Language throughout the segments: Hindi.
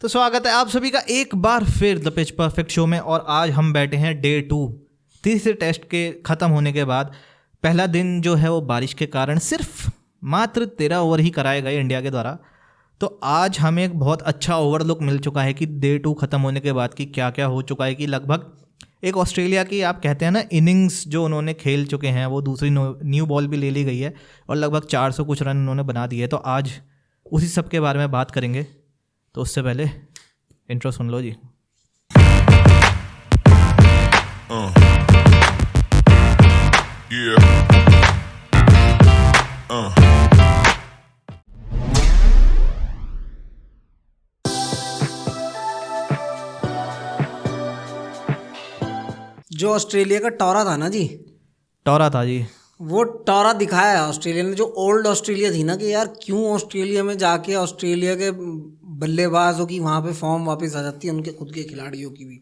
तो स्वागत है आप सभी का एक बार फिर द पिच परफेक्ट शो में। और आज हम बैठे हैं डे 2 तीसरे टेस्ट के ख़त्म होने के बाद। पहला दिन जो है वो बारिश के कारण सिर्फ मात्र 13 ओवर ही कराए गए इंडिया के द्वारा। तो आज हमें एक बहुत अच्छा ओवरलुक मिल चुका है कि डे 2 ख़त्म होने के बाद कि क्या क्या हो चुका है। कि लगभग एक ऑस्ट्रेलिया की आप कहते हैं ना इनिंग्स जो उन्होंने खेल चुके हैं, वो दूसरी न्यू बॉल भी ले ली गई है और लगभग 400 कुछ रन उन्होंने बना दिए। तो आज उसी सब के बारे में बात करेंगे। तो उससे पहले इंट्रो सुन लो जी। जो ऑस्ट्रेलिया का टॉरा था ना जी, टॉरा था जी, वो टॉरा दिखाया है ऑस्ट्रेलिया ने। जो ओल्ड ऑस्ट्रेलिया थी ना कि यार क्यों ऑस्ट्रेलिया में जाके ऑस्ट्रेलिया के बल्लेबाजों की वहां पे फॉर्म वापस आ जाती है, उनके खुद के खिलाड़ियों की भी।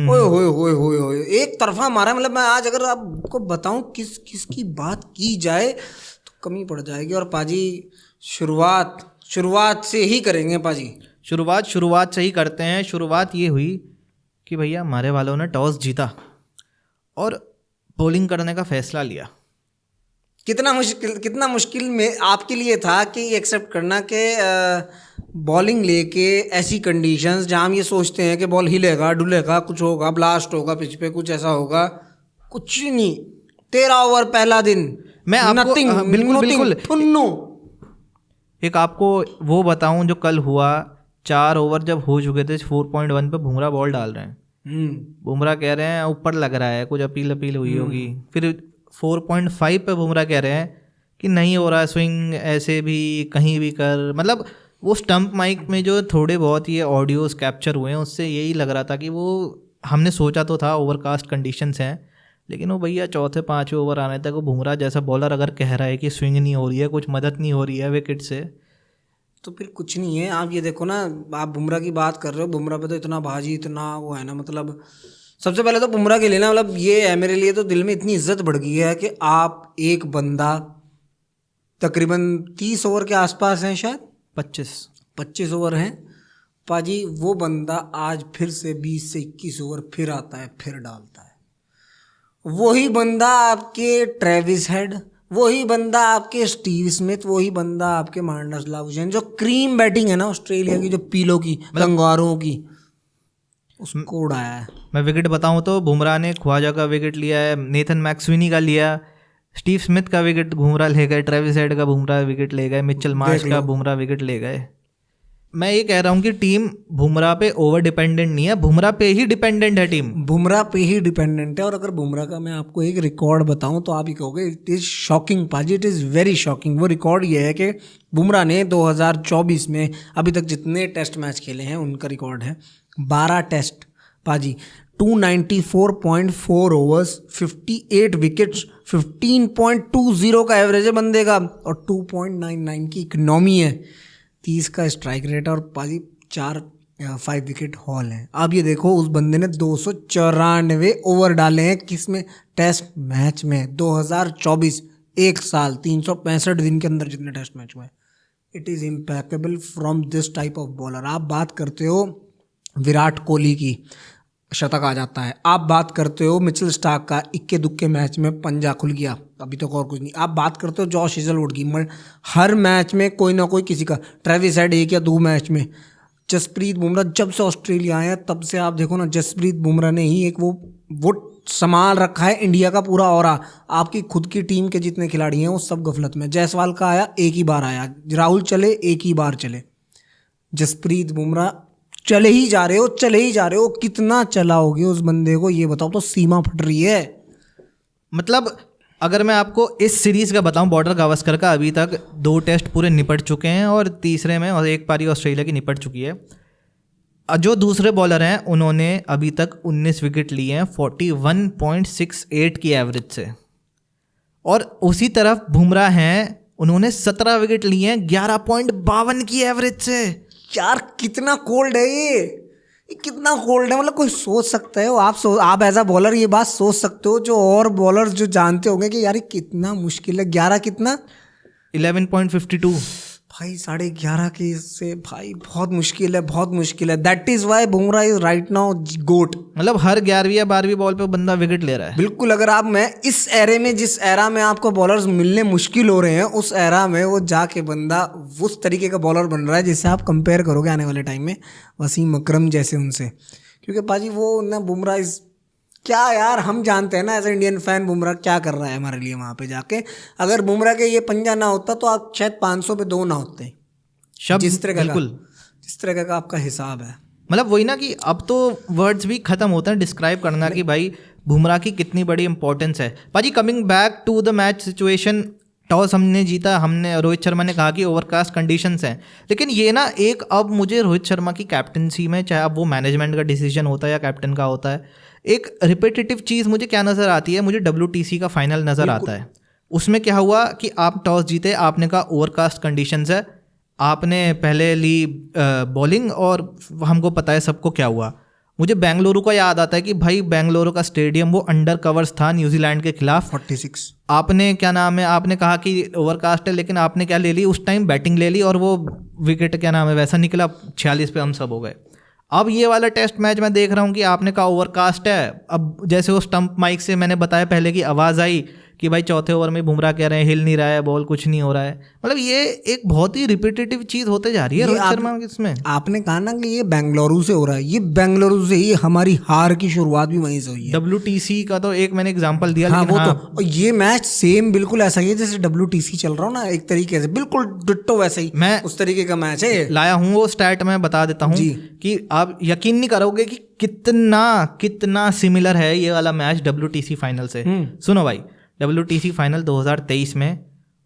ओए होए होए होए होए, एक तरफा मारा। मतलब मैं आज अगर आपको बताऊं किसकी बात की जाए तो कमी पड़ जाएगी। और पाजी शुरुआत से ही करेंगे पाजी। शुरुआत से ही करते हैं। शुरुआत ये हुई कि भैया हमारे वालों ने टॉस जीता और बॉलिंग करने का फैसला लिया। कितना मुश्किल में आपके लिए था कि एक्सेप्ट करना कि बॉलिंग लेके ऐसी कंडीशंस जहां हम ये सोचते हैं कि बॉल हिलेगा डुलेगा, कुछ होगा, ब्लास्ट होगा पिच पे, कुछ ऐसा होगा, कुछ नहीं। 13 ओवर पहला दिन, मैं आपको बिल्कुल एक आपको वो बताऊं जो कल हुआ। 4 ओवर जब हो चुके थे, 4.1 पे बुमराह बॉल डाल रहे हैं। बुमराह कह रहे हैं ऊपर लग रहा है, कुछ अपील हुई होगी। फिर 4.5 पे बुमराह कह रहे हैं कि नहीं हो रहा स्विंग, ऐसे भी कहीं भी कर। मतलब वो स्टंप माइक में जो थोड़े बहुत ये ऑडियोज कैप्चर हुए हैं, उससे यही लग रहा था कि वो हमने सोचा तो था ओवरकास्ट कंडीशंस हैं, लेकिन वो भैया चौथे 5वें ओवर आने तक वो बुमराह जैसा बॉलर अगर कह रहा है कि स्विंग नहीं हो रही है, कुछ मदद नहीं हो रही है विकेट से, तो फिर कुछ नहीं है। आप ये देखो ना, आप बुमराह की बात कर रहे हो, बुमराह पे तो इतना बाजी, इतना वो है ना। मतलब सबसे पहले तो बुमराह के लिए ना, मतलब ये है मेरे लिए तो दिल में इतनी इज्जत बढ़ गई है कि आप एक बंदा तकरीबन 30 ओवर के आसपास हैं, शायद 25 ओवर हैं पाजी। वो बंदा आज फिर से 20 से 21 ओवर फिर आता है, फिर डालता है। वही बंदा आपके ट्रेविस हेड, वही बंदा आपके स्टीव स्मिथ, वही बंदा आपके मार्नस लाबुशेन, जो क्रीम बैटिंग है ना ऑस्ट्रेलिया की, जो पीलों की, कंगारुओं की, उसको उड़ाया है। मैं विकेट बताऊं तो बुमराह ने ख्वाजा का विकेट लिया है, नेथन मैक्सविनी का लिया, स्टीव स्मिथ का विकेट बुमराह ले गए, ट्रेविस हेड का बुमराह विकेट ले गए, मिचेल मार्श का बुमराह विकेट ले गए। मैं ये कह रहा हूँ कि टीम बुमराह पे ओवर डिपेंडेंट नहीं है, बुमराह पे ही डिपेंडेंट है टीम, बुमराह पे ही डिपेंडेंट है। और अगर बुमराह का मैं आपको एक रिकॉर्ड बताऊं तो आप ही कहोगे इट इज़ शॉकिंग पाजी, इट इज़ वेरी शॉकिंग। वो रिकॉर्ड ये है कि बुमराह ने 2024 में अभी तक जितने टेस्ट मैच खेले हैं उनका रिकॉर्ड है 12 टेस्ट पाजी, 294.4 ओवर्स, 58 विकेट्स, 15.20 का एवरेज है बंदे का, और 2.99 की इकनॉमी है, 30 का स्ट्राइक रेट है, और पाजी 5 विकेट हॉल है। आप ये देखो, उस बंदे ने 294 ओवर डाले हैं, किसमें? टेस्ट मैच में। 2024, एक साल 365 दिन के अंदर जितने टेस्ट मैच हुए। It is impeccable from this type of bowler. आप बात करते हो विराट कोहली की, शतक आ जाता है। आप बात करते हो मिचेल स्टार्क का, इक्के दुक्के मैच में पंजा खुल गया, अभी तक और कुछ नहीं। आप बात करते हो जॉश हेजलवुड की, हर मैच में कोई ना कोई किसी का, ट्रेविस हेड 1 या 2 मैच में। जसप्रीत बुमराह जब से ऑस्ट्रेलिया आया तब से आप देखो ना, जसप्रीत बुमराह ने ही एक वो संभाल रखा है इंडिया का पूरा ऑरा। आपकी खुद की टीम के जितने खिलाड़ी हैं वो सब गफलत में। जायसवाल का आया, एक ही बार आया, राहुल चले, एक ही बार चले। जसप्रीत बुमराह चले ही जा रहे हो। कितना चलाओगे उस बंदे को, ये बताओ तो, सीमा फट रही है। मतलब अगर मैं आपको इस सीरीज़ का बताऊं, बॉर्डर गावस्कर का अभी तक 2 टेस्ट पूरे निपट चुके हैं और तीसरे में और एक पारी ऑस्ट्रेलिया की निपट चुकी है। जो दूसरे बॉलर हैं उन्होंने अभी तक 19 विकेट लिए हैं 41.68 की एवरेज से, और उसी तरफ बुमराह हैं, उन्होंने 17 विकेट लिए हैं 11.52 की एवरेज से। यार कितना कोल्ड है ये कितना कोल्ड है। मतलब कोई सोच सकता है, आप एज अ बॉलर ये बात सोच सकते हो, जो और बॉलर जो जानते होंगे कि यार कितना मुश्किल है। 11 कितना 11.52 भाई 11.5 के से भाई बहुत मुश्किल है, बहुत मुश्किल है। That is why Bumrah is right now GOAT. मतलब हर 11वीं या 12वीं बॉल पे बंदा विकेट ले रहा है। बिल्कुल, अगर आप मैं इस एरे में, जिस एरा में आपको बॉलर्स मिलने मुश्किल हो रहे हैं, उस एरा में वो जाके बंदा उस तरीके का बॉलर बन रहा है जिससे आप कंपेयर करोगे आने वाले टाइम में वसीम अकरम जैसे उनसे। क्योंकि पाजी वो ना बुमराह इज क्या यार, हम जानते हैं ना as a Indian fan Bumrah क्या कर रहा है हमारे लिए वहाँ पे जाके। अगर बुमराह के ये पंजा ना होता तो आप शायद 500 पे 2 ना होते। शब्द जिस तरह बिल्कुल, जिस तरह का आपका हिसाब है, मतलब वही ना कि अब तो वर्ड्स भी खत्म होते हैं डिस्क्राइब करना कि भाई बुमराह की कितनी बड़ी इंपॉर्टेंस है। पाजी coming back to the match situation, toss हमने जीता, हमने रोहित शर्मा ने कहा कि ओवरकास्ट कंडीशंस हैं, लेकिन ये ना एक अब मुझे रोहित शर्मा की कैप्टनसी में, चाहे अब वो मैनेजमेंट का डिसीजन होता है या कैप्टन का होता है, एक रिपीटेटिव चीज़ मुझे क्या नज़र आती है, मुझे WTC का फाइनल नज़र आता है। उसमें क्या हुआ कि आप टॉस जीते, आपने कहा ओवरकास्ट कंडीशंस है, आपने पहले ली बॉलिंग और हमको पता है सबको क्या हुआ। मुझे बेंगलुरु का याद आता है कि भाई बेंगलुरु का स्टेडियम वो अंडर कवर्स था न्यूजीलैंड के खिलाफ 46। आपने क्या नाम है, आपने कहा कि ओवरकास्ट है, लेकिन आपने क्या ले ली उस टाइम, बैटिंग ले ली और वो विकेट क्या नाम है वैसा निकला, 46 पे हम सब हो गए। अब ये वाला टेस्ट मैच मैं देख रहा हूँ कि आपने कहा ओवरकास्ट है, अब जैसे वो स्टंप माइक से मैंने बताया पहले की आवाज़ आई कि भाई चौथे ओवर में बुमराह कह रहे हैं हिल नहीं रहा है बॉल, कुछ नहीं हो रहा है। मतलब ये एक बहुत ही रिपीटेटिव चीज़ होते जा रही है रोहित शर्मा इसमें। आपने कहा ना कि ये बेंगलुरु से हो रहा है, ये बेंगलुरु से ही हमारी हार की शुरुआत भी वहीं से हुई है। WTC का तो एक मैंने एग्जांपल दिया, हाँ, लेकिन वो हाँ, तो ये मैच सेम बिल्कुल ऐसा ही है जैसे WTC चल रहा हो ना, एक तरीके से बिल्कुल डिट्टो वैसे ही मैं उस तरीके का मैच है। लाया हूँ वो स्टैट, मैं बता देता हूँ कि आप यकीन नहीं करोगे कि कितना सिमिलर है ये वाला मैच WTC फाइनल से। सुनो भाई, WTC फाइनल 2023 में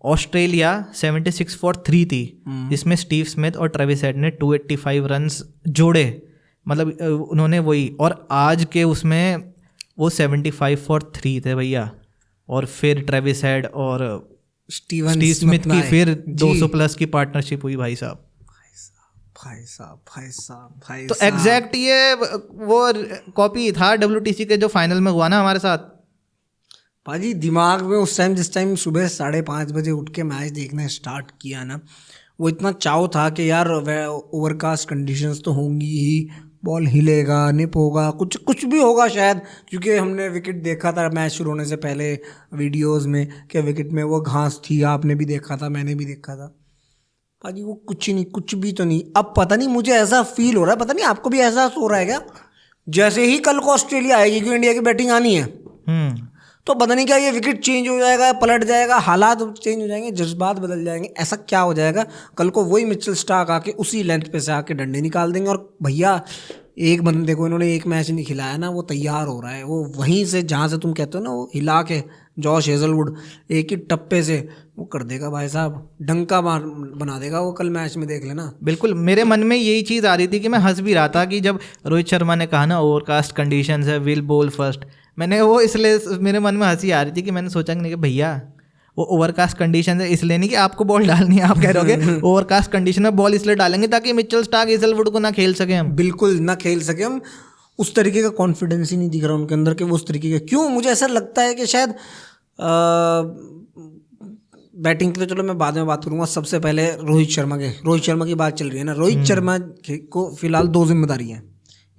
ऑस्ट्रेलिया 76 for 3 थी, जिसमें स्टीव स्मिथ और ट्रेविस हेड ने 285 रन्स जोड़े, मतलब उन्होंने वही, और आज के उसमें वो 75 for 3 थे भैया, और फिर ट्रेविस हेड और स्टीव स्मिथ की फिर 200 प्लस की पार्टनरशिप हुई भाई साहब। भाई तो एग्जैक्ट ये वो कॉपी था WTC के जो फाइनल में हुआ ना हमारे साथ। पाजी दिमाग में उस टाइम, जिस टाइम सुबह 5:30 बजे उठ के मैच देखना स्टार्ट किया ना, वो इतना चाव था कि यार ओवरकास्ट कंडीशंस तो होंगी ही, बॉल हिलेगा, निप होगा, कुछ भी होगा शायद, क्योंकि हमने विकेट देखा था मैच शुरू होने से पहले वीडियोस में कि विकेट में वो घास थी, आपने भी देखा था, मैंने भी देखा था। पाजी वो कुछ नहीं, कुछ भी तो नहीं। अब पता नहीं, मुझे ऐसा फील हो रहा है, पता नहीं आपको भी एहसास हो रहा है क्या, जैसे ही कल को ऑस्ट्रेलिया आएगी, क्योंकि इंडिया की बैटिंग आनी है, तो पता नहीं क्या ये विकेट चेंज हो जाएगा, पलट जाएगा, हालात चेंज हो जाएंगे, जज्बात बदल जाएंगे, ऐसा क्या हो जाएगा, कल को वही मिचेल स्टार्क आके उसी लेंथ पे से आके डंडे निकाल देंगे। और भैया एक बंदे को इन्होंने एक मैच नहीं खिलाया ना, वो तैयार हो रहा है, वो वहीं से जहाँ से तुम कहते हो ना, वो हिला के जॉश हेजलवुड एक ही टप्पे से वो कर देगा भाई साहब, डंका मार बना देगा वो कल मैच में, देख लेना। बिल्कुल, मेरे मन में यही चीज़ आ रही थी कि मैं हंस भी रहा था कि जब रोहित शर्मा ने कहा ना ओवरकास्ट कंडीशंस है, विल बॉल फर्स्ट, मैंने वो इसलिए मेरे मन में हंसी आ रही थी कि मैंने सोचा कि भैया वो ओवरकास्ट कंडीशन है इसलिए नहीं कि आपको बॉल डालनी है, आप कह रहे होगे ओवरकास्ट कंडीशन में बॉल इसलिए डालेंगे ताकि मिचेल स्टार्क हेजलवुड को ना खेल सके हम। बिल्कुल ना खेल सके हम, उस तरीके का कॉन्फिडेंस ही नहीं दिख रहा उनके अंदर कि वो उस तरीके का, क्यों मुझे ऐसा लगता है कि शायद बैटिंग की तो चलो मैं बाद में बात करूंगा, सबसे पहले रोहित शर्मा की बात चल रही है ना, रोहित शर्मा को फिलहाल 2 जिम्मेदारी हैं,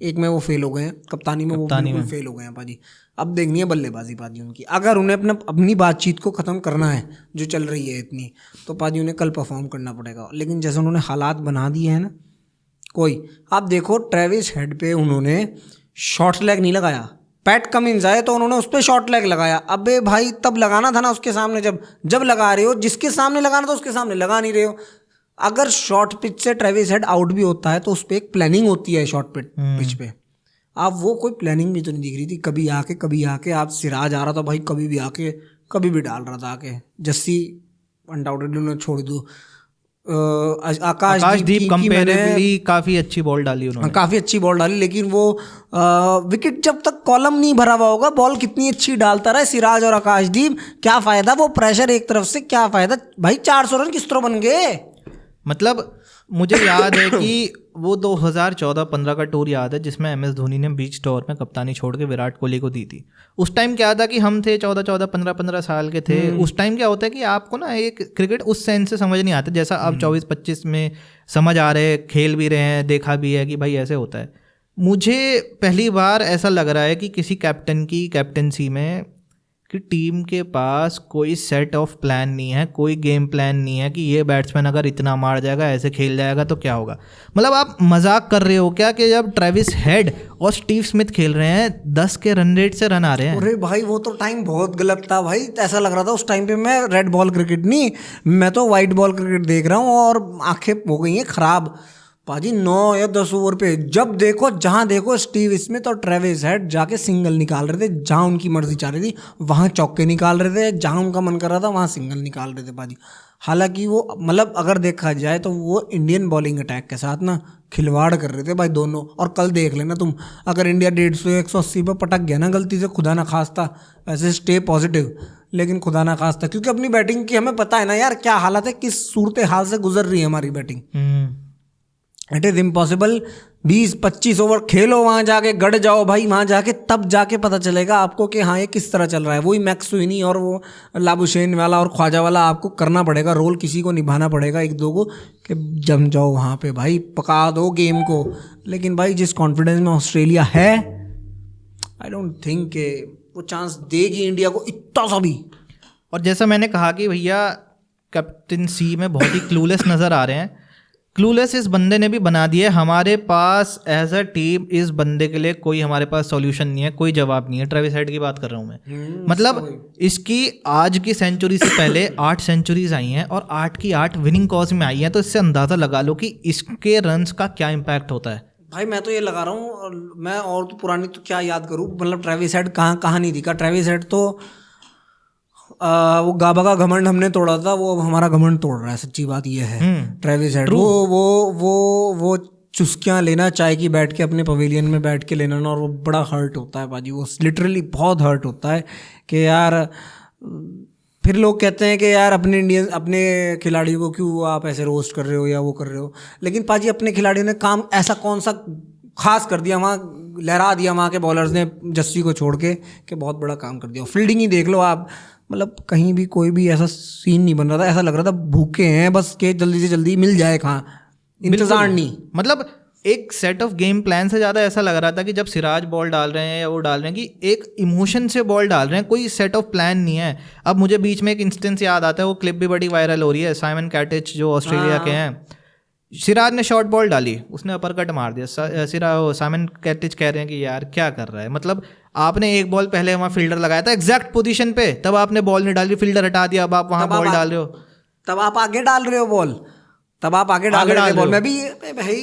एक में वो फेल हो गए हैं, कप्तानी में वो बिल्कुल फेल हो गए हैं पाजी। अब देखनी है बल्लेबाजी पाजी उनकी, अगर उन्हें अपनी बातचीत को ख़त्म करना है जो चल रही है इतनी, तो पाजी उन्हें कल परफॉर्म करना पड़ेगा। लेकिन जैसे उन्होंने हालात बना दिए हैं ना, कोई आप देखो ट्रेविस हेड पे उन्होंने शॉर्ट लेग नहीं लगाया, पैट कमिंस आए तो उन्होंने उस पर शॉर्ट लेग लगाया। अबे भाई तब लगाना था ना उसके सामने, जब लगा रहे हो, जिसके सामने लगाना था उसके सामने लगा नहीं रहे हो। अगर शॉर्ट पिच से ट्रेविस हेड आउट भी होता है तो उस पर एक प्लानिंग होती है शॉर्ट पिच पे, आप वो कोई प्लानिंग भी तो नहीं दिख रही थी। कभी आके आप सिराज आ रहा था भाई, कभी भी आके कभी भी डाल रहा था आके, जस्सी अनडाउटेडली उन्होंने छोड़ दो, आकाशदीप कंपैरेबली काफ़ी अच्छी बॉल डाली उन्होंने, काफ़ी अच्छी बॉल डाली, लेकिन वो विकेट जब तक कॉलम नहीं भरा हुआ होगा, बॉल कितनी अच्छी डालता रहा सिराज और आकाशदीप, क्या फ़ायदा वो प्रेशर एक तरफ से, क्या फ़ायदा भाई, 400 रन किस तरह बन गए। मतलब मुझे याद है कि वो 2014-15 का टूर याद है जिसमें MS धोनी ने बीच टूर में कप्तानी छोड़ के विराट कोहली को दी थी। उस टाइम क्या था कि हम थे 15 साल के थे। उस टाइम क्या होता है कि आपको ना एक क्रिकेट उस सेंस से समझ नहीं आता जैसा अब 24-25 में समझ आ रहे, खेल भी रहे हैं, देखा भी है कि भाई ऐसे होता है। मुझे पहली बार ऐसा लग रहा है कि किसी कैप्टन की कैप्टनसी में कि टीम के पास कोई सेट ऑफ प्लान नहीं है, कोई गेम प्लान नहीं है कि ये बैट्समैन अगर इतना मार जाएगा, ऐसे खेल जाएगा तो क्या होगा। मतलब आप मजाक कर रहे हो क्या कि जब ट्रेविस हेड और स्टीव स्मिथ खेल रहे हैं 10 के रन रेट से रन आ रहे हैं। अरे भाई वो तो टाइम बहुत गलत था भाई, ऐसा लग रहा था उस टाइम पे मैं रेड बॉल क्रिकेट नहीं, मैं तो वाइट बॉल क्रिकेट देख रहा हूँ और आंखें हो गई हैं खराब पाजी। 9 या 10 ओवर पे जब देखो जहां देखो स्टीव स्मिथ और ट्रेविस हेड जाके सिंगल निकाल रहे थे, जहां उनकी मर्जी चाह रही थी वहां चौके निकाल रहे थे, जहां उनका मन कर रहा था वहां सिंगल निकाल रहे थे पाजी। हालांकि वो मतलब अगर देखा जाए तो वो इंडियन बॉलिंग अटैक के साथ ना खिलवाड़ कर रहे थे भाई दोनों। और कल देख लेना तुम, अगर इंडिया 150-180 पे पटक गया ना गलती से, खुदा ना खास्ता, वैसे स्टे पॉजिटिव, लेकिन खुदा ना खास्ता, क्योंकि अपनी बैटिंग की हमें पता है ना यार क्या हालत है, किस सूरत हाल से गुजर रही है हमारी batting. It is impossible. 20-25 over खेलो, वहाँ जाके गड़ जाओ भाई, वहाँ जाके तब जाके पता चलेगा आपको कि हाँ ये किस तरह चल रहा है। वही मैक्स स्विनी और वो लाबुशेन वाला और ख्वाजा वाला आपको करना पड़ेगा, रोल किसी को निभाना पड़ेगा एक दो को, कि जम जाओ वहाँ पे भाई, पका दो गेम को। लेकिन भाई जिस कॉन्फिडेंस में ऑस्ट्रेलिया है, आई डोंट थिंक कि वो चांस देगी इंडिया को इतना सा भी। और जैसा मैंने कहा कि भैया कैप्टनसी में बहुत ही क्लूलेस नज़र आ रहे हैं। क्लूलेस इस बंदे ने भी बना दिया है। हमारे पास एज अ टीम इस बंदे के लिए कोई हमारे पास सॉल्यूशन नहीं है, कोई जवाब नहीं है। ट्रेविस हेड की बात कर रहा हूँ मैं। मतलब इसकी आज की सेंचुरी से पहले 8 सेंचुरीज आई हैं और 8 की 8 विनिंग कॉज में आई हैं, तो इससे अंदाज़ा लगा लो कि इसके रन्स का क्या इम्पैक्ट होता है। भाई मैं तो ये लगा रहा हूँ, मैं और तो पुरानी तो क्या याद करूँ, मतलब ट्रेविस हेड कहाँ नहीं दिखा। ट्रेविस हेड तो वो गाबा का घमंड हमने तोड़ा था, वो हमारा घमंड तोड़ रहा है, सच्ची बात ये है। ट्रेविस हेड वो चुस्कियाँ लेना चाय की बैठ के अपने पवेलियन में बैठ के लेना ना, और वो बड़ा हर्ट होता है बाजी, वो लिटरली बहुत हर्ट होता है कि यार। फिर लोग कहते हैं कि यार अपने खिलाड़ियों को क्यों आप ऐसे रोस्ट कर रहे हो या वो कर रहे हो, लेकिन पाजी अपने खिलाड़ियों ने काम ऐसा कौन सा खास कर दिया वहाँ, लहरा दिया वहाँ के बॉलर्स ने जस्सी को छोड़ के, कि बहुत बड़ा काम कर दिया। फील्डिंग ही देख लो आप, मतलब कहीं भी कोई भी ऐसा सीन नहीं बन रहा था, ऐसा लग रहा था भूखे हैं बस के जल्दी से जल्दी मिल जाए, कहाँ इंतजार नहीं। मतलब एक सेट ऑफ गेम प्लान से ज़्यादा ऐसा लग रहा था कि जब सिराज बॉल डाल रहे हैं या वो डाल रहे हैं कि एक इमोशन से बॉल डाल रहे हैं, कोई सेट ऑफ प्लान नहीं है। अब मुझे बीच में एक इंस्टेंस याद आता है, वो क्लिप भी बड़ी वायरल हो रही है, साइमन कैटिच जो ऑस्ट्रेलिया के हैं, सिराज ने शॉर्ट बॉल डाली, उसने अपरकट मार दिया, साइमन कैटिच कह रहे हैं कि यार क्या कर रहा है। मतलब आपने एक बॉल पहले वहाँ फील्डर लगाया था एग्जैक्ट पोजीशन पे, तब आपने बॉल नहीं डाली, फील्डर हटा दिया, अब आप वहाँ बॉल डाल रहे हो, तब आप आगे डाल रहे हो बॉल, तब आप आगे डाल रहे हो बॉल। मैं भी भाई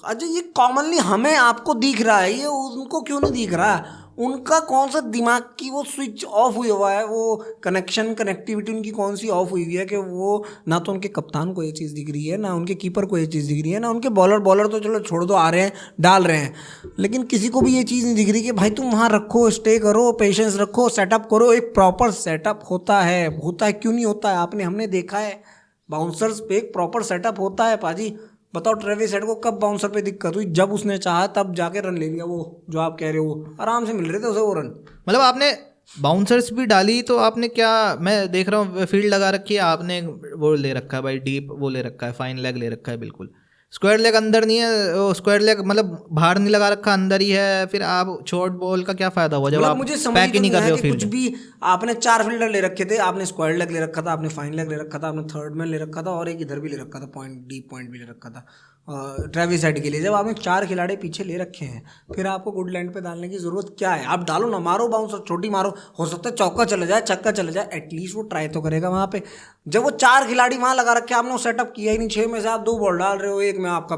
अजय ये कॉमनली हमें आपको दिख रहा है, ये उनको क्यों नहीं दिख रहा। उनका कौन सा दिमाग की वो स्विच ऑफ हुआ है, वो कनेक्टिविटी उनकी कौन सी ऑफ हुई है कि वो ना तो उनके कप्तान को ये चीज़ दिख रही है, ना उनके कीपर को ये चीज़ दिख रही है, ना उनके बॉलर तो चलो छोड़ दो, आ रहे हैं डाल रहे हैं, लेकिन किसी को भी ये चीज़ नहीं दिख रही कि भाई तुम वहाँ रखो, स्टे करो, पेशेंस रखो, सेटअप करो। एक प्रॉपर सेटअप होता है क्यों नहीं होता है, हमने देखा है बाउंसर्स पे एक प्रॉपर सेटअप होता है पाजी। बताओ ट्रेविस हेड को कब बाउंसर पे दिक्कत हुई, जब उसने चाहा तब जाके रन ले लिया। वो जो आप कह रहे हो आराम से मिल रहे थे उसे वो रन। मतलब आपने बाउंसर्स भी डाली तो आपने क्या, मैं देख रहा हूँ फील्ड लगा रखी है आपने, वो ले रखा है भाई डीप, वो ले रखा है फाइन लेग ले रखा है, बिल्कुल स्क्वायर लेग अंदर नहीं है, वो स्क्वायर लेग मतलब बाहर नहीं लगा रखा, अंदर ही है। फिर आप शॉर्ट बॉल का क्या फायदा हुआ जब आप पैक ही नहीं कर रहे हो फील्ड। कुछ भी आपने 4 फील्डर ले रखे थे, आपने स्क्वायर लेग ले रखा था, आपने फाइन लेग ले रखा था, आपने थर्ड मैन ले रखा था, और एक इधर भी ले रखा था, डीप पॉइंट भी ले रखा था ट्रेविस हेड के लिए। जब आपने 4 खिलाड़ी पीछे ले रखे हैं, फिर आपको गुड लैंड पे डालने की जरूरत क्या है। आप डालो ना, मारो बाउंसर, छोटी मारो, हो सकता है चौका चला जाए, छक्का चला जाए, एटलीस्ट वो ट्राई तो करेगा वहाँ पे। जब वो 4 खिलाड़ी वहाँ लगा रखे, आपने वो सेटअप किया ही नहीं। 6 में से आप 2 बॉल डाल रहे हो, एक में आपका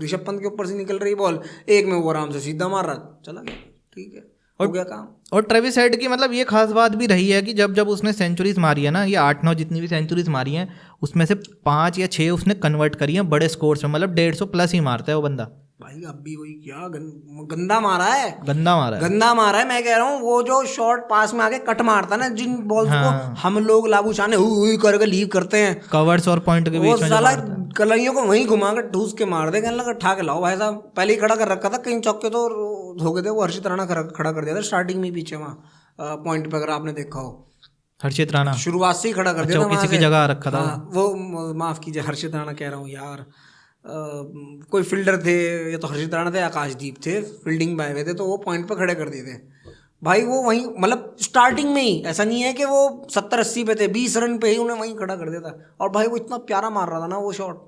ऋषभ पंत के ऊपर से निकल रही बॉल, एक में वो आराम से सीधा मार रहा, चला गया, ठीक है, हो गया काम। और ट्रेविस हेड की मतलब ये खास बात भी रही है कि जब उसने सेंचुरीज मारी है ना, ये 8-9 जितनी भी सेंचुरीज मारी हैं, उसमें से 5 या 6 उसने कन्वर्ट करी हैं बड़े स्कोर्स में, मतलब 150 प्लस ही मारता है वो बंदा। भाई अब भी वही क्या गंदा मारा है, गंदा मारा है। गंदा मारा है। मैं कह रहा हूँ वो जो शॉट पास में आके कट मारता ना, जिन बॉल्स को हम लोग लागू चाने हुई करके लीव करते हैं कवर्स और पॉइंट के बीच में, साला कलाइयों को वहीं घुमा कर ठूस के मार दे, कहने लगा ठा के लाओ भाई साहब। पहले ही खड़ा कर रखा था, कहीं चौके तो हो गए थे, वो हर्षित राणा खड़ा कर दिया था स्टार्टिंग में पीछे वहाँ पॉइंट पे, अगर आपने देखा हो। हर्षित राणा शुरुआत से ही खड़ा कर दिया था, किसी की जगह रखा था वो माफ कीजिए, हर्षित राणा कह रहा हूँ यार, कोई फील्डर थे, या तो हर्षित राणा थे, आकाशदीप थे, फील्डिंग में आए हुए थे, तो वो पॉइंट पे खड़े कर दिए थे भाई। वो वहीं मतलब स्टार्टिंग में ही, ऐसा नहीं है कि वो 70-80 पे थे, 20 रन पे ही उन्हें वहीं खड़ा कर दिया था। और भाई वो इतना प्यारा मार रहा था ना वो शॉट,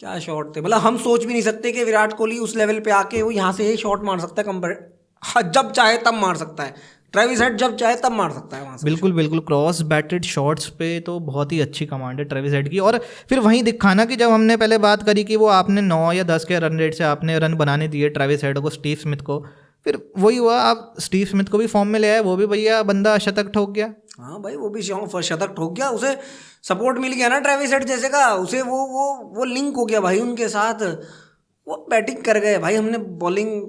क्या शॉट थे। मतलब हम सोच भी नहीं सकते कि विराट कोहली उस लेवल पे आके वो यहाँ से शॉट मार सकता है, कंपेयर जब चाहे तब मार सकता है। ट्रेविस हेड जब चाहे तब मार सकता है वहाँ से। बिल्कुल बिल्कुल, क्रॉस बैटेड शॉट्स पे तो बहुत ही अच्छी कमांड है ट्रेविस हेड की। और फिर वहीं दिखाना कि जब हमने पहले बात करी कि वो आपने 9 या 10 के रन रेट से आपने रन बनाने दिए ट्रेविस हेड को, स्टीव स्मिथ को, फिर वही हुआ, आप स्टीव स्मिथ को भी फॉर्म में ले आए, वो भी भैया बंदा शतक ठोक गया। हाँ भाई वो भी शतक ठोक गया, उसे सपोर्ट मिल गया ना ट्रेविस हेड जैसे का, उसे वो लिंक हो गया भाई उनके साथ, वो बैटिंग कर गए भाई। हमने बॉलिंग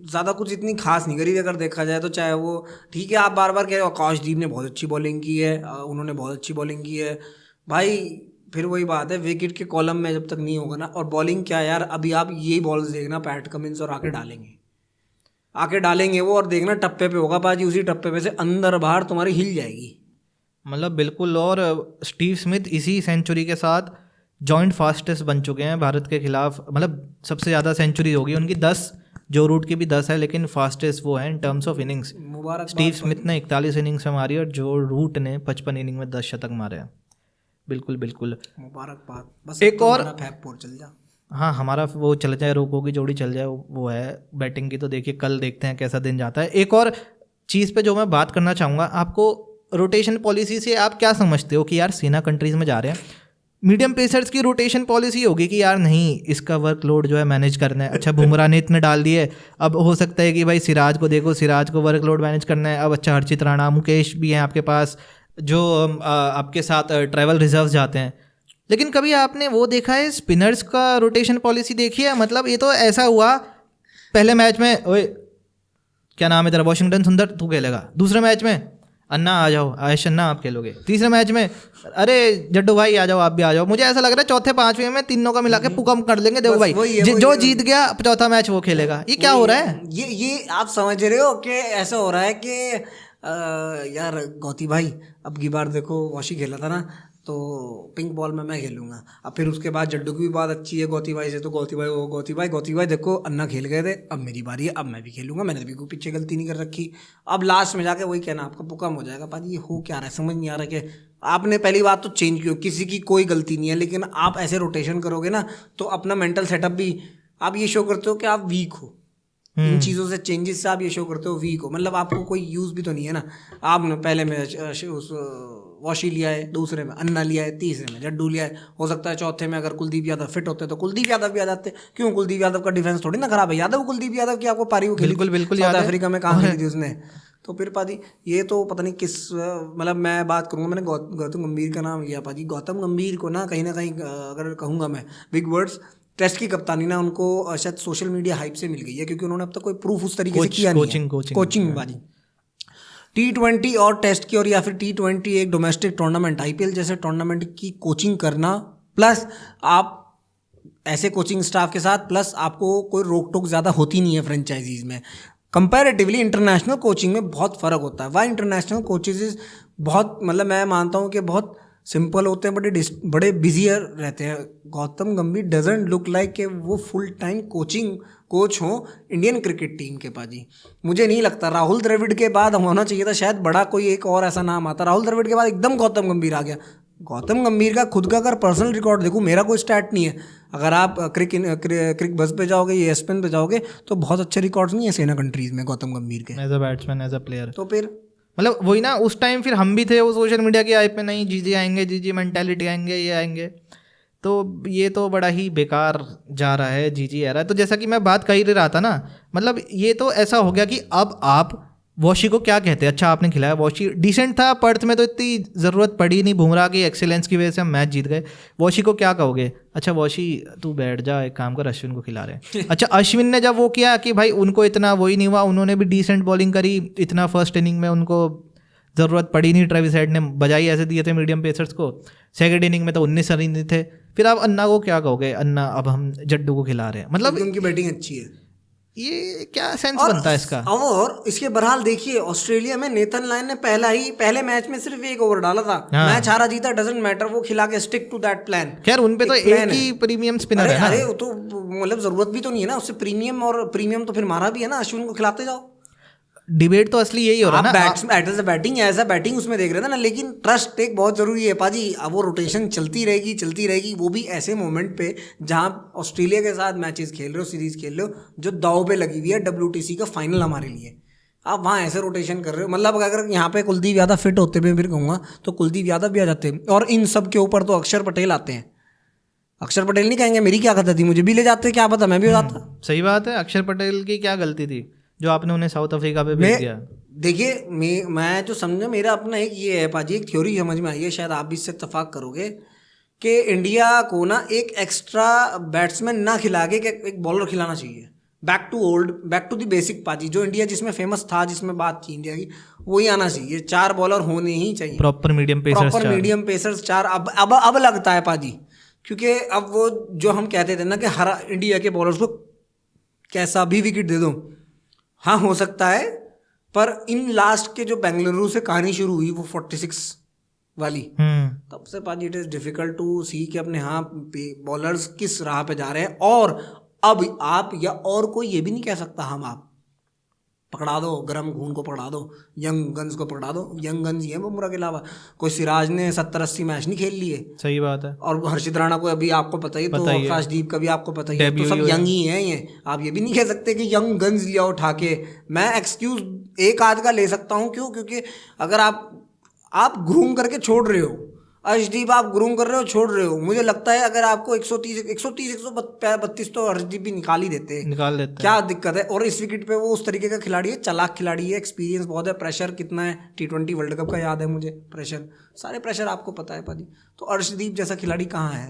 ज़्यादा कुछ इतनी खास नहीं करी अगर देखा जाए तो, चाहे वो ठीक है आप बार बार कह रहे हो आकाशदीप ने बहुत अच्छी बॉलिंग की है, उन्होंने बहुत अच्छी बॉलिंग की है भाई, फिर वही बात है विकेट के कॉलम में जब तक नहीं होगा ना। और बॉलिंग क्या यार, अभी आप यही बॉल्स देखना पैट कमिंस और आके डालेंगे वो, और देखना टप्पे पे होगा बाजी, उसी टप्पे पे से अंदर बाहर तुम्हारी हिल जाएगी। मतलब बिल्कुल। और स्टीव स्मिथ इसी सेंचुरी के साथ जॉइंट फास्टेस्ट बन चुके हैं भारत के खिलाफ, मतलब सबसे ज़्यादा सेंचुरी होगी उनकी 10, जो रूट की भी 10 है, लेकिन फास्टेस्ट वो है in terms of innings. Steve Smith ने 41 इनिंग्स में मारी और जो रूट ने 55 इनिंग में 10 शतक मारे हैं। बिल्कुल बिल्कुल, मुबारकबाद। बस एक और चल जा, हाँ हमारा वो चल जाए, रोको की जोड़ी चल जाए, वो है बैटिंग की। तो देखिए कल देखते हैं कैसा दिन जाता है। एक और चीज़ पे जो मैं बात करना चाहूँगा, आपको रोटेशन पॉलिसी से आप क्या समझते हो कि यार सेना कंट्रीज़ में जा रहे हैं, मीडियम पेसर्स की रोटेशन पॉलिसी होगी कि यार नहीं इसका वर्कलोड जो है मैनेज करना है। अच्छा बुमराह ने इतने डाल दिए, अब हो सकता है कि भाई सिराज को देखो, सिराज को वर्कलोड मैनेज करना है। अब अच्छा हर्षित राणा, मुकेश भी हैं आपके पास जो आपके साथ ट्रैवल रिजर्व जाते हैं। लेकिन कभी आपने वो देखा है स्पिनर्स का रोटेशन पॉलिसी देखी है? मतलब ये तो ऐसा हुआ पहले मैच में, ओए क्या नाम है तेरा, वॉशिंगटन सुंदर तू खेलेगा, दूसरे मैच में अन्ना आ जाओ, आयश अन्ना आप खेलोगे, तीसरे मैच में अरे जड्डू भाई आ जाओ, आप भी आ जाओ। मुझे ऐसा लग रहा है चौथे पांचवें में तीनों का मिला के पुकम कर लेंगे, देखो भाई जो जीत गया चौथा मैच वो खेलेगा। ये क्या हो रहा है? ये आप समझ रहे हो कि ऐसा हो रहा है कि यार गौती भाई अब की बार देखो वॉशी खेला था ना, तो पिंक बॉल में मैं खेलूंगा। अब फिर उसके बाद जड्डू की भी बात अच्छी है गौती भाई से, तो गौती भाई देखो अन्ना खेल गए थे, अब मेरी बारी है, अब मैं भी खेलूंगा, मैंने भी कोई पीछे गलती नहीं कर रखी। अब लास्ट में जाके वही कहना आपका पुकम हो जाएगा। पाजी ये हो क्या रहा है, समझ नहीं आ रहा कि आपने पहली बात तो चेंज किया, किसी की कोई गलती नहीं है, लेकिन आप ऐसे रोटेशन करोगे ना तो अपना मेंटल सेटअप भी आप ये शो करते हो कि आप वीक हो। इन चीज़ों से चेंजेस से आप ये शो करते हो वीक हो, मतलब आपको कोई यूज़ भी तो नहीं है ना। आपने पहले में उस वॉशी लिया है, दूसरे में अन्ना लिया है, तीसरे में जड्डू लिया है, हो सकता है चौथे में अगर कुलदीप यादव फिट होते तो कुलदीप यादव भी आ जाते। क्यों, कुलदीप यादव का डिफेंस थोड़ी ना खराब है, यादव कुलदीप यादव की आपको पारी खेली, बिल्कुल साउथ अफ्रीका में काम खेली थी उसने। तो फिर पाजी ये तो पता नहीं किस, मतलब मैं बात करूँगा, मैंने गौतम गंभीर का नाम लिया पाजी, गौतम गंभीर को ना कहीं अगर कहूँगा मैं बिग वर्ड्स, टेस्ट की कप्तानी ना उनको शायद सोशल मीडिया हाइप से मिल गई है, क्योंकि उन्होंने अब तक कोई प्रूफ उस तरीके से किया नहीं है। कोचिंग बाजी T20 और टेस्ट की, और या फिर T20 एक डोमेस्टिक टूर्नामेंट IPL जैसे टूर्नामेंट की कोचिंग करना, प्लस आप ऐसे कोचिंग स्टाफ के साथ, प्लस आपको कोई रोक टोक ज़्यादा होती नहीं है फ्रेंचाइजीज में कंपैरेटिवली। इंटरनेशनल कोचिंग में बहुत फ़र्क होता है। वाई इंटरनेशनल कोचेज बहुत, मतलब मैं मानता हूँ कि बहुत सिंपल होते हैं, बड़े बिजियर रहते हैं। गौतम गंभीर डजंट लुक लाइक कि वो फुल टाइम कोच हो इंडियन क्रिकेट टीम के पाजी। मुझे नहीं लगता, राहुल द्रविड़ के बाद होना चाहिए था शायद बड़ा कोई एक और ऐसा नाम आता, राहुल द्रविड़ के बाद एकदम गौतम गंभीर आ गया। गौतम गंभीर का खुद का अगर पर्सनल रिकॉर्ड देखूँ, मेरा कोई स्टैट नहीं है, अगर आप क्रिक बस पे जाओगे या ESPN पे जाओगे तो बहुत अच्छे रिकॉर्ड्स नहीं है सेना कंट्रीज में गौतम गंभीर के, as a batsman, as a player. तो फिर मतलब वही ना, उस टाइम फिर हम भी थे वो सोशल मीडिया की हाइप पे, नहीं जीजी आएंगे, जीजी मेंटालिटी आएंगे, ये आएंगे, तो ये तो बड़ा ही बेकार जा रहा है, जीजी आ रहा है। तो जैसा कि मैं बात कर ही रहा था ना, मतलब ये तो ऐसा हो गया कि अब आप वॉशी को क्या कहते हैं? अच्छा आपने खिलाया, वॉशी डिसेंट था, पर्थ में तो इतनी ज़रूरत पड़ी नहीं, बुमराह की एक्सीलेंस की वजह से हम मैच जीत गए। वॉशी को क्या कहोगे? अच्छा वॉशी तू बैठ जा, एक काम कर, अश्विन को खिला रहे हैं। अच्छा अश्विन ने जब वो किया कि भाई उनको इतना वही नहीं हुआ, उन्होंने भी डिसेंट बॉलिंग करी, इतना फर्स्ट इनिंग में उनको ज़रूरत पड़ी नहीं, ट्रेविस हेड ने बजाई ऐसे दिए थे मीडियम पेसर्स को, सेकंड इनिंग में तो 19 रन ही थे। फिर आप अन्ना को क्या कहोगे? अन्ना अब हम जड्डू को खिला रहे हैं, मतलब उनकी बैटिंग अच्छी है, ये क्या सेंस बनता है इसका? और इसके बहरहाल देखिए ऑस्ट्रेलिया में नेथन लायन ने पहले मैच में सिर्फ 1 ओवर डाला था। हाँ। मैच हारा जीता डजंट मैटर, वो खिला के स्टिक टू दैट प्लान। खैर उन पे तो एक ही प्रीमियम स्पिनर है ना। अरे वो तो मतलब जरूरत भी तो नहीं है ना उससे प्रीमियम, और प्रीमियम तो फिर मारा भी है ना, अश्विन को खिलाते जाओ। डिबेट तो असली यही हो रहा है ना, बैटिंग ऐसा बैटिंग उसमें देख रहे थे ना, लेकिन ट्रस्ट एक बहुत जरूरी है पाजी। अब वो रोटेशन चलती रहेगी, वो भी ऐसे मोमेंट पे जहां ऑस्ट्रेलिया के साथ मैचेस खेल रहे हो, सीरीज खेल रहे हो, जो दाव पे लगी हुई है WTC का फाइनल हमारे लिए, आप वहाँ ऐसे रोटेशन कर रहे हो। मतलब अगर यहाँ पे कुलदीप यादव फिट होते हुए फिर कहूँगा तो कुलदीप यादव भी आ जाते हैं, और इन सब के ऊपर तो अक्षर पटेल आते हैं। अक्षर पटेल नहीं कहेंगे मेरी क्या गलती थी, मुझे भी ले जाते, क्या पता मैं भी हो जाता। सही बात है, अक्षर पटेल की क्या गलती थी जो आपने उन्हें साउथ अफ्रीका पे भेज दिया? देखिए मैं जो समझा, मेरा अपना एक ये है पाजी, एक थ्योरी समझ में आई है, शायद आप भी इससे इत्तेफाक करोगे, कि इंडिया को ना एक एक्स्ट्रा बैट्समैन ना खिला के एक बॉलर खिलाना चाहिए, बैक टू द बेसिक पाजी, जो इंडिया जिसमें फेमस था, जिसमें बात थी इंडिया की, वही आना चाहिए। 4 बॉलर होने ही चाहिए, प्रॉपर मीडियम पेसर्स 4। अब लगता है पाजी, क्योंकि अब वो जो हम कहते थे ना कि हर इंडिया के बॉलर्स को कैसा भी विकेट दे दो, हाँ हो सकता है, पर इन लास्ट के जो बेंगलुरु से कहानी शुरू हुई वो 46 वाली, तब से पाजी इट इज डिफिकल्ट टू सी कि अपने हाँ बॉलर्स किस राह पे जा रहे हैं। और अब आप या और कोई ये भी नहीं कह सकता हम आप पकड़ा दो, गर्म खून को पकड़ा दो, यंग गन्स को पकड़ा दो। यंग गन्स ही है बुमराह के अलावा, कोई सिराज ने 70-80 मैच नहीं खेल लिए। सही बात है। और हर्षित राणा को अभी आपको पता ही, तो आकाशदीप का भी आपको पता ही है, तो सब यंग ही हैं ये। आप ये भी नहीं कह सकते कि यंग गन्स लिया उठा के। मैं एक्सक्यूज एक आध का ले सकता हूँ, क्यों? क्योंकि अगर आप ग्रूम करके छोड़ रहे हो, अर्शदीप आप ग्रूम कर रहे हो, छोड़ रहे हो, मुझे लगता है अगर आपको 132 तो अर्शदीप भी निकाल देते हैं। क्या दिक्कत है? और इस विकेट पे वो उस तरीके का खिलाड़ी है, चालाक खिलाड़ी है, एक्सपीरियंस बहुत है। प्रेशर कितना है, T20 वर्ल्ड कप का याद है मुझे, प्रेशर, सारे प्रेशर आपको पता है पाजी। तो अर्शदीप जैसा खिलाड़ी कहाँ है?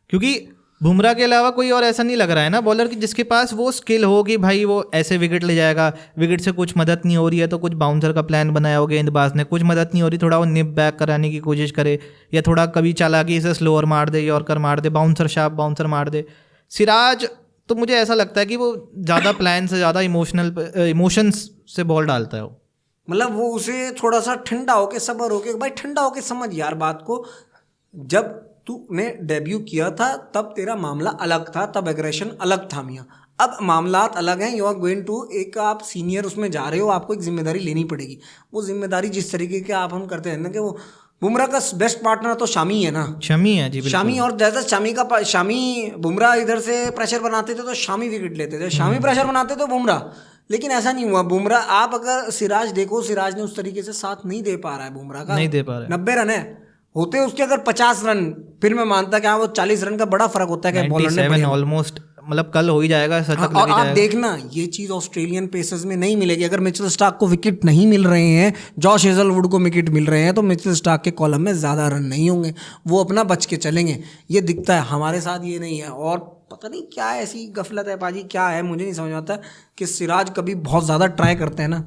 क्योंकि बुमराह के अलावा कोई और ऐसा नहीं लग रहा है ना बॉलर की जिसके पास वो स्किल हो कि भाई वो ऐसे विकेट ले जाएगा, विकेट से कुछ मदद नहीं हो रही है तो कुछ बाउंसर का प्लान बनाया हो गेंदबाज ने, कुछ मदद नहीं हो रही थोड़ा वो निप बैक कराने की कोशिश करे, या थोड़ा कभी चालाकी से स्लोअर मार दे, यॉर्कर मार दे, बाउंसर शार्प बाउंसर मार दे। सिराज तो मुझे ऐसा लगता है कि वो ज़्यादा प्लान से ज़्यादा इमोशंस से बॉल डालता है। वो मतलब वो उसे थोड़ा सा ठंडा होके, सबर होके, भाई ठंडा होके समझ यार बात को। जब तूने डेब्यू किया था तब तेरा मामला अलग था, तब एग्रेशन अलग था मियाँ। अब मामलात अलग हैं। यू आर गोइंग टू, एक आप सीनियर उसमें जा रहे हो, आपको एक जिम्मेदारी लेनी पड़ेगी। वो जिम्मेदारी जिस तरीके के आप हम करते हैं ना, कि वो बुमराह का बेस्ट पार्टनर तो शामी है ना, शमी है जी, शामी। और जैसा शामी बुमराह इधर से प्रेशर बनाते थे तो शामी विकेट लेते थे, शामी प्रेशर बनाते तो बुमराह। लेकिन ऐसा नहीं हुआ। बुमराह, आप अगर सिराज देखो, सिराज ने उस तरीके से साथ नहीं दे पा रहा है बुमराह का, नहीं दे पा रहा है। 90 रन है, होते उसके अगर 50 रन, फिर मैं मानता कि वो 40 रन का बड़ा फर्क होता है कि बॉलर ने ऑलमोस्ट, मतलब कल हो ही जाएगा, शतक और आप देखना ये चीज ऑस्ट्रेलियन पेसर्स में नहीं मिलेगी। अगर मिचेल स्टार्क को विकेट नहीं मिल रहे हैं, जॉश हेजलवुड को विकेट मिल रहे हैं, तो मिचेल स्टार्क के कॉलम में ज्यादा रन नहीं होंगे, वो अपना बच के चलेंगे। ये दिखता है, हमारे साथ ये नहीं है। और पता नहीं क्या ऐसी गफलत है पाजी, क्या है मुझे नहीं समझ आता कि सिराज कभी बहुत ज्यादा ट्राई करते हैं ना,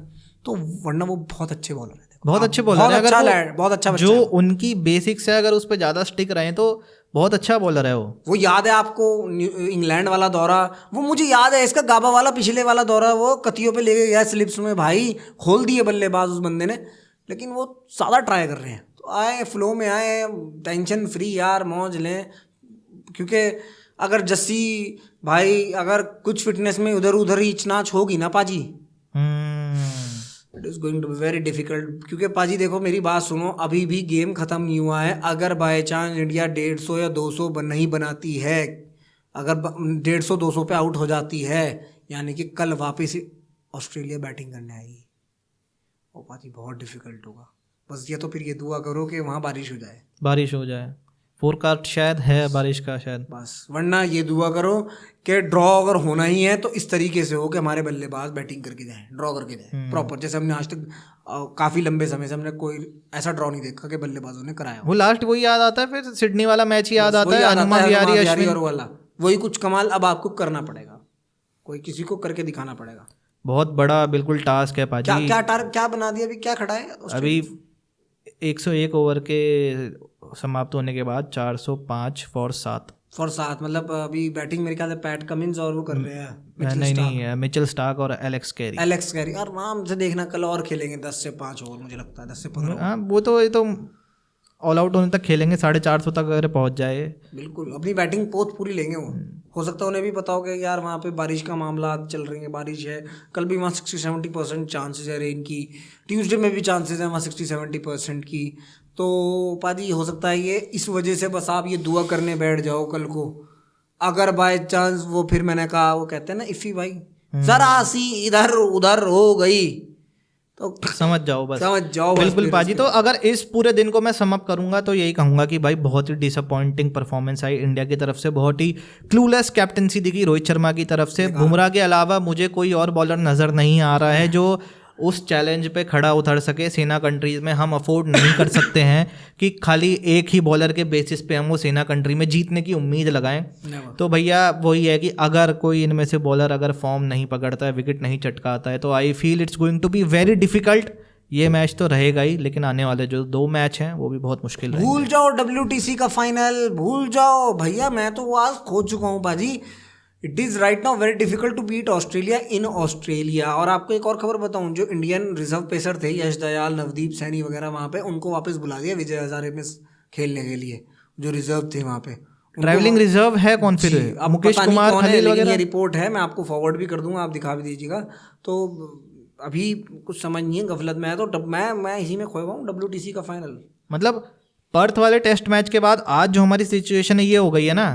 तो वरना वो बहुत अच्छे बॉलर है, बहुत अच्छे बॉलर है। बहुत अच्छा जो उनकी बेसिक्स है, अगर उस पर ज़्यादा स्टिक रहे तो बहुत अच्छा बॉलर है वो याद है आपको इंग्लैंड वाला दौरा, वो मुझे याद है, इसका गाबा वाला पिछले वाला दौरा, वो कतियों पे लेके गया स्लिप्स में, भाई खोल दिए बल्लेबाज उस बंदे ने। लेकिन वो ज़्यादा ट्राई कर रहे हैं, तो आए फ्लो में आए, टेंशन फ्री यार, मौज लें। क्योंकि अगर जस्सी भाई, अगर कुछ फिटनेस में उधर उधर ही इचनाच होगी ना पाजी, it is going to be very difficult. क्योंकि पाजी देखो मेरी बात सुनो, अभी भी गेम ख़त्म नहीं हुआ है। अगर बाय चांस इंडिया 150 या 200 नहीं बनाती है, अगर 150-200 पे आउट हो जाती है, यानी कि कल वापस ऑस्ट्रेलिया बैटिंग करने आएगी, और पाजी बहुत डिफिकल्ट होगा। बस ये तो फिर ये दुआ करो कि वहाँ बारिश हो जाए। फोरकास्ट शायद है बारिश का शायद। बस, वरना ये दुआ करो कि ड्रॉ अगर होना ही है तो इस तरीके से हो कि हमारे बल्लेबाज बैटिंग करके जाएं, ड्रॉ करके जाएं प्रॉपर। जैसे हमने आज तक काफ़ी लंबे समय से हमने कोई ऐसा ड्रॉ नहीं देखा कि बल्लेबाजों ने कराया। वो लास्ट वही याद आता है, फिर सिडनी वाला मैच ही याद आता है, हनुमा विहारी अश्विन और वाला वही कुछ कमाल अब आपको करना पड़ेगा, कोई किसी को करके दिखाना पड़ेगा। बहुत बड़ा बिल्कुल टास्क है पाजी। क्या बना दिया, अभी क्या खड़ा है अभी 101 ओवर के समाप्त होने के बाद 405 फॉर 7 मतलब अभी बैटिंग मेरे ख्याल से पैट कमिंस और वो कर रहे हैं। नहीं मिचेल स्टार्क और एलेक्स कैरी आराम से देखना, कल और खेलेंगे 10 से 5 ओवर, मुझे लगता है 10 से 15। हाँ वो तो ये तो ऑल आउट होने तक खेलेंगे, 450 तक अगर पहुंच जाए बिल्कुल अपनी बैटिंग पोथ पूरी लेंगे वो। हो सकता है उन्हें भी पता हो कि यार वहाँ पे बारिश का मामला चल रही है, बारिश है, कल भी वहाँ 60-70% चांसेस है रेन की, ट्यूसडे में भी चांसेस है वहाँ 60-70% की। तो पाजी हो सकता है ये इस वजह से बस आप ये दुआ करने बैठ जाओ कल को, अगर बाय चांस वो फिर मैंने कहा वो कहते हैं ना इफ़ी भाई जरा सी इधर उधर हो गई तो समझ जाओ बिल्कुल पाजी। तो अगर इस पूरे दिन को मैं समअप करूंगा तो यही कहूंगा कि भाई बहुत ही डिसअपॉइंटिंग परफॉर्मेंस आई इंडिया की तरफ से, बहुत ही क्लूलेस कैप्टनसी दिखी रोहित शर्मा की तरफ से। बुमराह के अलावा मुझे कोई और बॉलर नज़र नहीं आ रहा है जो उस चैलेंज पे खड़ा उतर सके। सेना कंट्रीज़ में हम अफोर्ड नहीं कर सकते हैं कि खाली एक ही बॉलर के बेसिस पे हम वो सेना कंट्री में जीतने की उम्मीद लगाएं। तो भैया वही है कि अगर कोई इनमें से बॉलर अगर फॉर्म नहीं पकड़ता है, विकेट नहीं चटकाता है, तो I feel it's going to be very difficult. ये मैच तो रहेगा ही, लेकिन आने वाले जो 2 मैच हैं वो भी बहुत मुश्किल रहेंगे। भूल जाओ WTC का फाइनल, भूल जाओ भैया, मैं तो आज खो चुका हूँ बाजी। It is right now very difficult to beat Australia in Australia. और आपको एक और खबर बताऊं, जो इंडियन रिजर्व पेसर थे यश दयाल, नवदीप सैनी वगैरह वहाँ पे, उनको वापस बुला दिया विजय हजारे में खेलने के लिए, जो रिजर्व थे वहाँ पे। ट्रैवलिंग रिजर्व है कौन फिर? मुकेश कुमार खलील वगैरह। ये रिपोर्ट है, मैं आपको फॉरवर्ड भी कर दूंगा, आप दिखा भी दीजिएगा। तो अभी कुछ समझ नहीं है, गफलत में है, तो मैं इसी में खोया हुआ हूँ WTC का फाइनल। मतलब पर्थ वाले टेस्ट मैच के बाद आज जो हमारी सिचुएशन है ये हो गई है ना,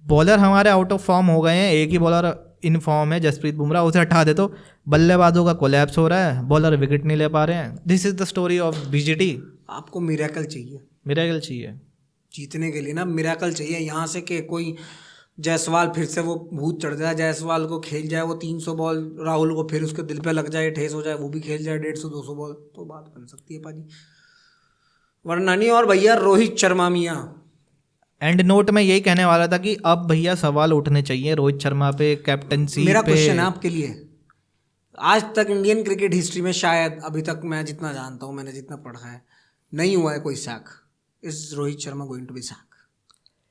बॉलर हमारे आउट ऑफ फॉर्म हो गए हैं, एक ही बॉलर इन फॉर्म है जसप्रीत बुमराह, उसे हटा दे तो बल्लेबाजों का कोलैप्स हो रहा है, बॉलर विकेट नहीं ले पा रहे हैं। This is the story of BGT। आपको मिरेकल चाहिए, मिरेकल चाहिए जीतने के लिए ना, मिरेकल चाहिए यहाँ से कि कोई जायसवाल फिर से वो भूत चढ़ जाए, जायसवाल को खेल जाए वो 300 बॉल, राहुल को फिर उसके दिल पे लग जाए, ठेस हो जाए, वो भी खेल जाए 150-200 बॉल, तो बात बन सकती है पाजी, वरना नहीं। और भैया रोहित शर्मा मियाँ, एंड नोट में यही कहने वाला था कि अब भैया सवाल उठने चाहिए रोहित शर्मा पे, कैप्टनसी। मेरा क्वेश्चन है आपके लिए, आज तक इंडियन क्रिकेट हिस्ट्री में शायद अभी तक मैं जितना जानता हूँ, मैंने जितना पढ़ा है, नहीं हुआ है कोई sack. Is Rohit Sharma going to be sack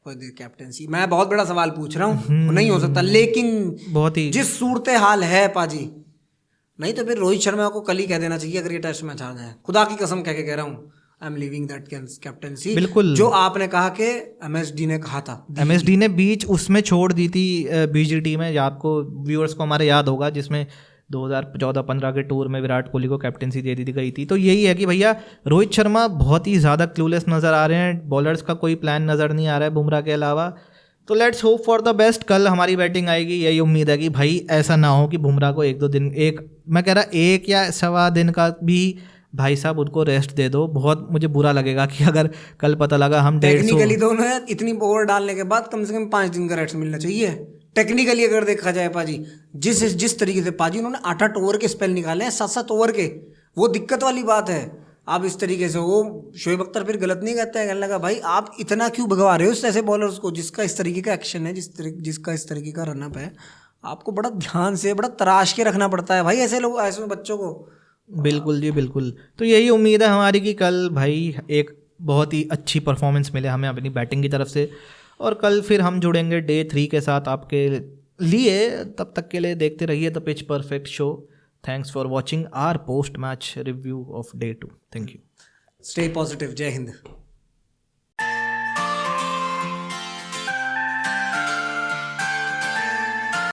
for the captaincy? मैं बहुत बड़ा सवाल पूछ रहा हूँ, नहीं हो सकता, लेकिन बहुत ही जिस सूरत हाल है पाजी, नहीं तो फिर रोहित शर्मा को कल ही कह देना चाहिए अगर ये टेस्ट मैच आ जाए। खुदा की कसम कह रहा हूँ, I am living that captaincy. बिल्कुल, जो आपने कहा कि MSD ने कहा था, MSD ने बीच उसमें छोड़ दी थी BGT में, आपको व्यूअर्स को हमारे याद होगा, जिसमें 2014-15 के टूर में विराट कोहली को कैप्टनसी दे दी गई थी। तो यही है कि भैया रोहित शर्मा बहुत ही ज़्यादा क्लूलेस नज़र आ रहे हैं, बॉलर्स का कोई प्लान नज़र नहीं आ रहा है बुमराह के अलावा। तो let's hope for the best. कल हमारी बैटिंग आएगी, यही उम्मीद है कि भाई ऐसा ना हो कि बुमराह को 1-2 दिन, मैं कह रहा 1 या सवा दिन का भी भाई साहब उनको रेस्ट दे दो। बहुत मुझे बुरा लगेगा कि अगर कल पता लगा हम टेक्निकली तो उन्हें इतनी ओवर डालने के बाद कम से कम 5 दिन का रेस्ट मिलना चाहिए टेक्निकली, अगर देखा जाए पाजी। जिस तरीके से पाजी उन्होंने 8-8 ओवर के स्पेल निकाले हैं, 7-7 ओवर के, वो दिक्कत वाली बात है। आप इस तरीके से, वो शोएब अख्तर फिर गलत नहीं कहते हैं, कहने लगा भाई आप इतना क्यों भगवा रहे हो ऐसे बॉलर्स को, जिसका इस तरीके का एक्शन है, जिसका इस तरीके का रनअप है, आपको बड़ा ध्यान से, बड़ा तराश के रखना पड़ता है भाई ऐसे लोग, ऐसे बच्चों को। बिल्कुल जी बिल्कुल। तो यही उम्मीद है हमारी कि कल भाई एक बहुत ही अच्छी परफॉर्मेंस मिले हमें अपनी बैटिंग की तरफ से, और कल फिर हम जुड़ेंगे डे 3 के साथ आपके लिए। तब तक के लिए देखते रहिए the pitch perfect show. Thanks for watching our post match review of day 2। Thank you. Stay positive. जय हिंद।